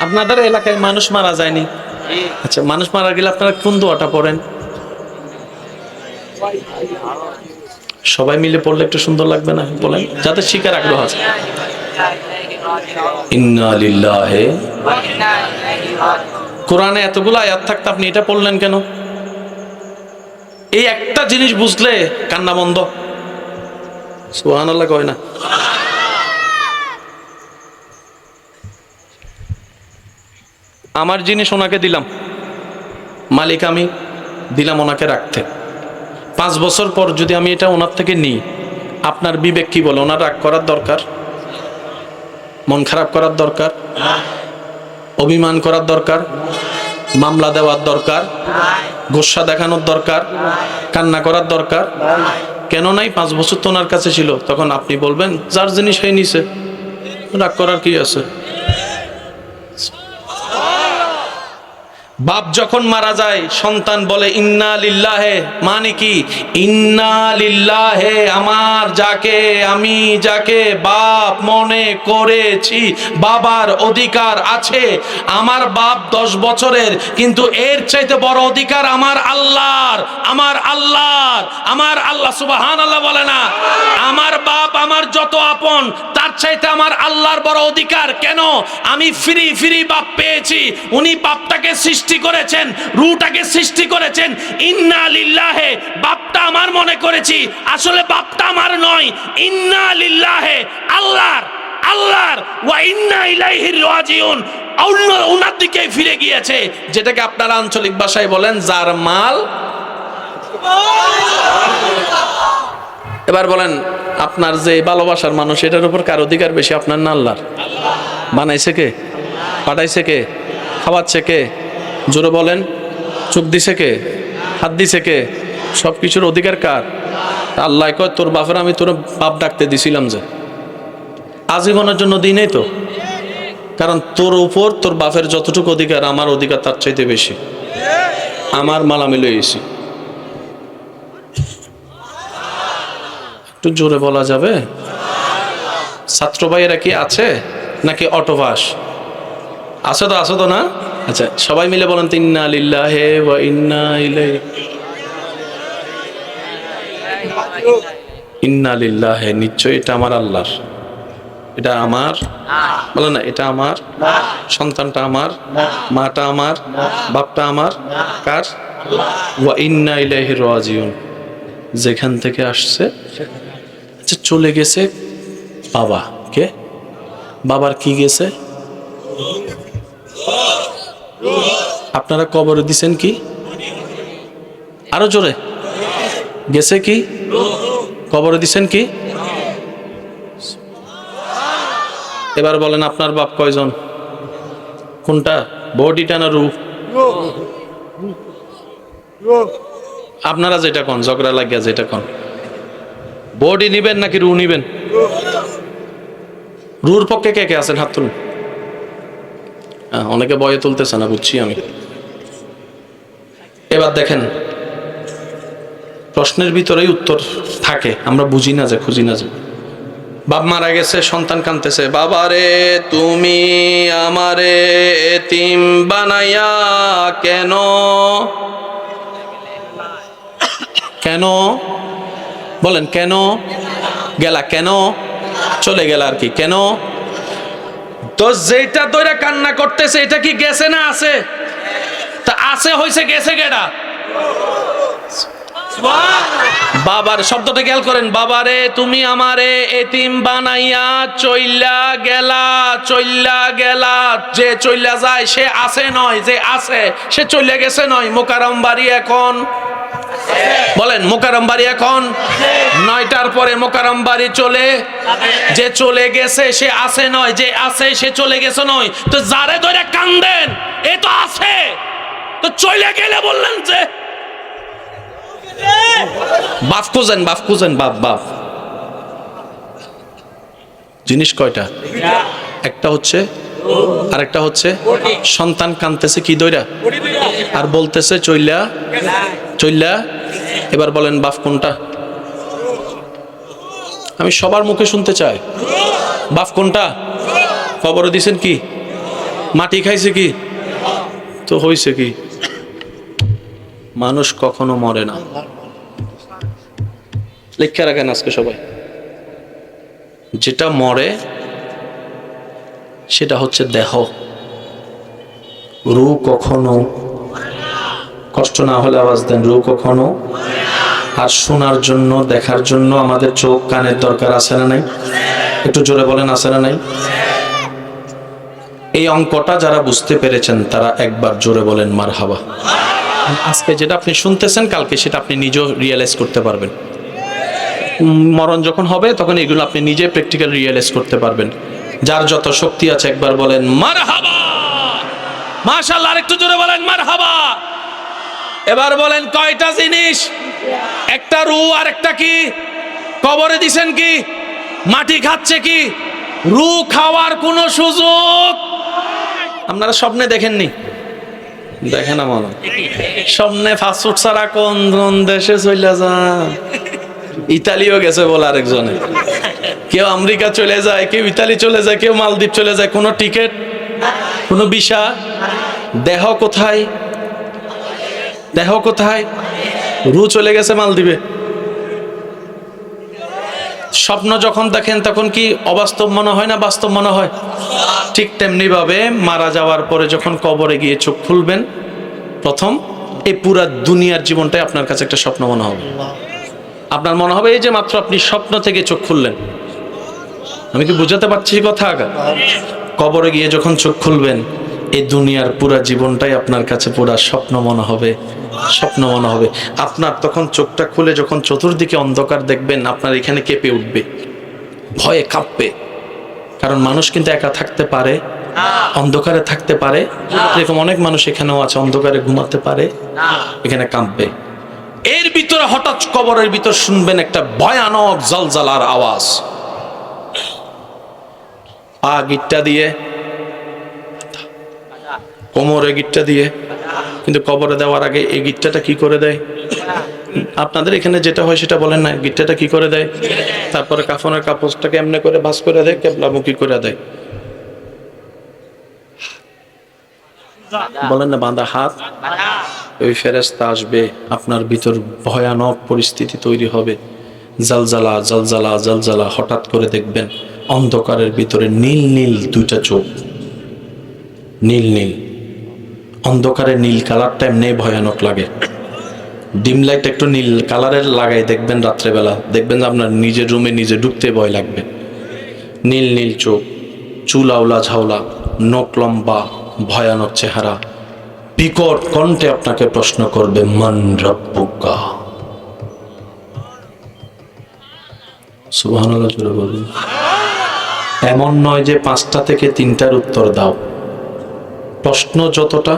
আপনাদের এলাকায় মানুষ মারা যায়নি? আচ্ছা, মানুষ মারা গেলে আপনারা কোন দোয়াটা পড়েন? সবাই মিলে পড়লে একটু সুন্দর লাগবে না? বলেন, যাতে শিকার আগ্রহ আছে। ইন্না লিল্লাহি। কোরআনে এতগুলো আয়াত থাকতে আপনি এটা পড়লেন কেন? এই একটা জিনিস বুঝলে কান্না বন্ধ। সুবহানাল্লাহ কয় না? আমার জিনিস ওনাকে দিলাম, মালিক আমি দিলাম ওনাকে রাখতে। 5 বছর পর যদি আমি এটা ওনার থেকে নিই, আপনার বিবেক কি বলে? ওনার রাগ করার দরকার, মন খারাপ করার দরকার, অভিমান করার দরকার, মামলা দেওয়ার দরকার, গোসা দেখানোর দরকার, কান্না করার দরকার কেন নাই? 5 বছর তো ওনার কাছে ছিল। তখন আপনি বলবেন যার জিনিস হয়ে নিছে, রাগ করার কি আছে? বাপ যখন মারা যায় সন্তান বলে ইন্না লিল্লাহে, মানে কি? ইন্না লিল্লাহে, আমার যাকে, আমি যাকে বাপ মনে করেছি, বাবার অধিকার আছে। আমার বাপ 10 বছরের, কিন্তু এর চাইতে বড় অধিকার আমার আল্লাহর। আমার আল্লাহর, আমার আল্লাহ সুবহানাল্লাহ বলে না? আমার বাপ আমার যত আপন, তার চাইতে আমার আল্লাহর বড় অধিকার। কেন? আমি ফ্রি ফ্রি বাপ পেয়েছি, উনি বাপটাকে সৃষ্টি করেছেন, রূহটাকে সৃষ্টি করেছেন। ইন্না লিল্লাহে, বাপটা আমার মনে করেছি, আসলে বাপটা আমার নয়। ইন্না লিল্লাহে, আল্লাহর, আল্লাহর, ওয়া ইন্না ইলাইহি রাজিউন, ওনার দিকে ফিরে গিয়েছে। যেটাকে আপনারা আঞ্চলিক ভাষায় বলেন যার মাল। এবার বলেন, আপনার যে ভালোবাসার মানুষ, এটার উপর কার অধিকার বেশি? আপনার না আল্লাহর? বানাইছে কে? পাঠাইছে কে? খাওয়াচ্ছে কে? জোরে বলেন। চোখ দিছে কে? হাত দিছে কে? সব কিছুর অধিকার কার? আল্লাহ কয় তোর বাপের আমি তোর বাপ ডাকতে দিছিলাম যে, আজীবনের জন্য দিই নাই তো। কারণ তোর উপর তোর বাপের যতটুকু অধিকার, আমার অধিকার তার চাইতে বেশি। আমার মাল আমি লইছি। একটু জোরে বলা যাবে? ছাত্র ভাইয়েরা কি আছে নাকি অটোভাস আছে? তো আছে তো না? আচ্ছা, সবাই মিলে বলেন ইন্না লিল্লাহি ওয়া ইন্না ইলাইহি। ইন্না লিল্লাহি, নিশ্চয় এটা আমার আল্লাহর, এটা আমার। বলে না, এটা আমার, সন্তানটা আমার, মাটা আমার, বাপটা আমার। কার? ওয়া ইন্না ইলাইহি রাজিউন, যেখান থেকে আসছে। আচ্ছা, চলে গেছে বাবা। কে? বাবার কি গেছে? আপনারা কবরে দিছেন কি? আরো জোরে। গেছে কি? কবরে দিছেন কি? এবার বলেন, আপনার বাপ কয়জন? কোনটা, বডিটা না রূহ? আপনারা যেটা কোন, ঝগড়া লাগিয়া যেটা কোন, বডি নিবেন নাকি রূহ নিবেন? রূহর পক্ষে কে কে আছেন? হাত তুলুন। অনেকে বয়ে তুলতেছে না, বুঝছি আমি। এবার দেখেন, প্রশ্নের ভিতরেই উত্তর থাকে, আমরা বুঝি না যে, খুঁজি না যে। বাপ মারা গেছে, সন্তান কাঁদতেছে, বাবারে তুমি আমারে এতিম বানাইয়া কেন? কেন? বলেন কেন গেলা? কেন চলে গেল? আর কি কেন? তো যেটা ধরে কান্না করতেছে, এটা কি গেছে না আছে? তা আছে হইছে, গেছে কেডা? বাবার শব্দটা খেয়াল করেন। বাবারে তুমি আমারে এতিম বানাইয়া চইলা গেলা, চইলা গেলা। যে চইলা যায় সে আছে নয়, যে আছে সে চইলা গেছে নয়। মোকাররম বাড়ি এখন, বলেন মোকাররম বাড়ি এখন 9টার পরে মোকাররম বাড়ি চলে। যে চলে গেছে সে আছে নয়, যে আছে সে চলে গেছে নয়। তো যারে ধরে কান্দেন, এ তো আছে, তো চলে গেলে বললেন যে বাপ খুঁজেন, বাপ খুঁজেন, বাপ বাপ। জিনিস কয়টা? একটা হচ্ছে, আর একটা হচ্ছে সন্তান কাঁদতেছে কি দইরা, আর বলতেছে চইলা চইলা। এবার বলেন বাপ কোনটা? আমি সবার মুখে শুনতে চাই, বাপ কোনটা? খবর দিছেন কি? মাটি খাইছে কি? তো হইছে কি? মানুষ কখনো মরে না। লেখা রাখেন আজকে সবাই, যেটা মরে সেটা হচ্ছে দেহ, রূহ কখনো, কষ্ট না হলে আওয়াজ দেন, রূহ কখনো। আর শোনার জন্য, দেখার জন্য আমাদের চোখ কানের দরকার আছে না নাই? একটু জোরে বলেন, আছে না নাই? এই অঙ্কটা যারা বুঝতে পেরেছেন তারা একবার জোরে বলেন মারহাবা। আজকে যেটা আপনি শুনতেছেন, কালকে সেটা আপনি নিজেও রিয়েলাইজ করতে পারবেন। মরণ যখন হবে তখন এগুলো আপনি নিজে প্র্যাকটিক্যাল রিয়েলাইজ করতে পারবেন। যার যত শক্তি আছে একবার বলেন মারহাবা। মাশাআল্লাহ, আরেকটু জোরে বলেন মারহাবা। এবার বলেন কয়টা জিনিস? একটা রূহ, আর একটা কি? কবরে দিছেন কি? মাটি খাচ্ছে কি? রূহ খাওয়ার কোনো সুযোগ আপনারা স্বপ্নে দেখেননি? দেখেন না মনে স্বপ্নে ফাস্টফুড ছাড়া কোন দেশে চলে যান? ইতালিও গেছে বলে আরেকজনে, কেউ আমেরিকা চলে যায়, কেউ ইতালি চলে যায়, কেউ মালদ্বীপ চলে যায়, কোনো টিকিট, কোনো ভিসা। দেহ কোথায়? দেহ কোথায়? রূহ চলে গেছে মালদ্বীপে। স্বপ্ন যখন দেখেন তখন কি অবাস্তব মনে হয় না বাস্তব মনে হয়? ঠিক তেমনি ভাবে মারা যাওয়ার পরে যখন কবরে গিয়ে চোখ খুলবেন, প্রথম এই পুরা দুনিয়ার জীবনটাই আপনার কাছে একটা স্বপ্ন মনে হবে। আপনার মনে হবে এই যে মাত্র আপনি স্বপ্ন থেকে চোখ খুললেন। আমি কি বুঝাতে পারছি কথা? কবরে গিয়ে যখন চোখ খুলবেন, এই দুনিয়ার পুরা জীবনটাই আপনার কাছে পুরা স্বপ্ন মনে হবে, স্বপ্ন মনে হবে। আপনার তখন চোখটা খুলে যখন চতুর্দিকে অন্ধকার দেখবেন, আপনার এখানে কেঁপে উঠবে, ভয়ে কাঁপবে। কারণ মানুষ কিন্তু একা থাকতে পারে, অন্ধকারে থাকতে পারে। এরকম অনেক মানুষ এখানেও আছে, অন্ধকারে ঘুমাতে পারে, এখানে কাঁপবে। এর ভিতরে হঠাৎ কবরের ভিতর শুনবেন একটা ভয়ানক জলজালার আওয়াজ। পা গিট্টা দিয়ে, কোমরে গিট্টা দিয়ে, কিন্তু কবরে দেওয়ার আগে এই গিট্টাটা কি করে দেয়? আপনাদের এখানে যেটা হয় সেটা বলেন না, গিট্টাটা কি করে দেয়? তারপরে কাফনের কাপড়টাকে এমনি করে ভাঁজ করে দেয়, কেবলামুখী করে দেয়। বলেন না বাঁধা হাত। ওই ফেরেশতা আসবে, আপনার ভিতর ভয়ানক পরিস্থিতি তৈরি হবে, জালজালা জালজালা জালজালা। হঠাৎ করে দেখবেন অন্ধকারের ভিতরে নীল নীল দুইটা চোখ, নীল নীল। অন্ধকারে নীল কালারটা এমনি ভয়ানক লাগে। ডিম লাইট একটু নীল কালারের লাগাই দেখবেন রাত্রেবেলা, দেখবেন যে আপনার নিজের রুমে নিজে ঢুকতে ভয় লাগবে। নীল নীল চোখ, চুল আওলা ঝাওলা, নখ লম্বা, ভয়ানক চেহারা। বিকট কণ্ঠে আপনাকে প্রশ্ন করবে মান রাব্বুকা। সুবহানাল্লাহ জোরে বলুন। এমন নয় যে 5টা থেকে 3টার উত্তর দাও। প্রশ্ন যতটা